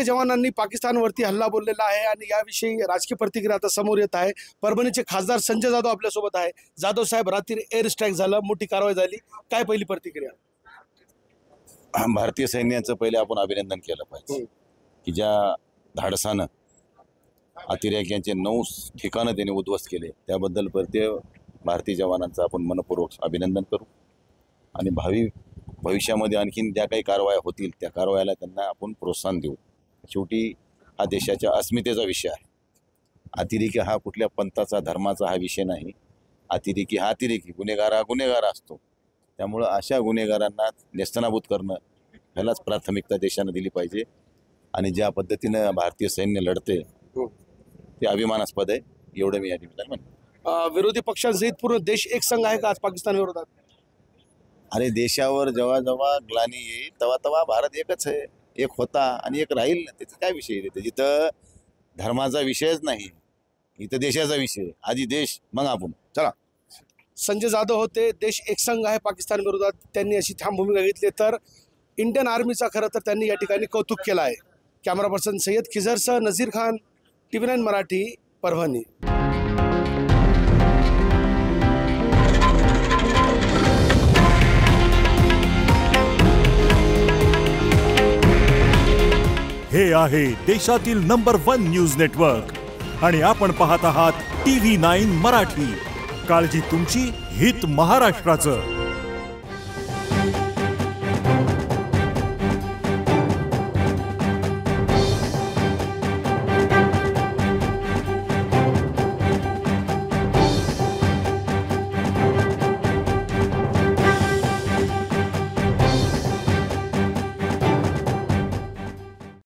भारतीय जवानांनी पाकिस्तानवरती हल्ला बोललेला आहे आणि याविषयी राजकीय प्रतिक्रिया आता समोर येत आहे। परभणीचे खासदार संजय जाधव आपल्यासोबत आहे। जाधव साहेब, रात्री एअर स्ट्राईक झालं, मोठी कारवाई झाली, काय पहिली प्रतिक्रिया? भारतीय सैन्याचं पहिले आपण अभिनंदन केलं पाहिजे की ज्या धाडसानं अतिरेक्यांचे 9 ठिकाणं त्यांनी उद्ध्वस्त केले, त्याबद्दल भारतीय जवानांचं आपण मनपूर्वक अभिनंदन करू आणि भविष्यामध्ये आणखीन ज्या काही कारवाया होतील त्या कारवायाला त्यांना आपण प्रोत्साहन देऊ। शेवटी हा देशाच्या अस्मितेचा विषय आहे। अतिरेकी हा कुठल्या पंथाचा धर्माचा हा विषय नाही। अतिरेकी हा अतिरेकी, गुन्हेगार हा गुन्हेगार असतो। त्यामुळे अशा गुन्हेगारांना नेस्तनाबूत करणं ह्यालाच प्राथमिकता देशाने दिली पाहिजे आणि ज्या पद्धतीनं भारतीय सैन्य लढते ते अभिमानास्पद आहे, एवढं मी या निमित्ताने म्हणतो। विरोधी पक्षांसहित पूर्ण देश एक संघ आहे का आज पाकिस्तान विरोधात? अरे देशावर जेव्हा जेव्हा ग्लानी येईल तेव्हा तेव्हा भारत एकच आहे, एक होता आणि एक राहील। त्याचा काय विषय आहे? जिथं धर्माचा विषयच नाही, इथं देशाचा विषय। आधी देश मग आपण। चला। संजय जाधव होते, देश एकसंघ आहे पाकिस्तान विरोधात, त्यांनी अशी ठाम भूमिका घेतली। तर इंडियन आर्मीचा खरं तर त्यांनी या ठिकाणी कौतुक केलं आहे। कॅमेरा पर्सन सय्यद खिजरसह नझीर खान, TV9 मराठी, परभणी। हे आहे देशातील नंबर 1 न्यूज नेटवर्क आणि आपण पाहत आहात TV9 मराठी। काळजी तुमची, हित महाराष्ट्राचं।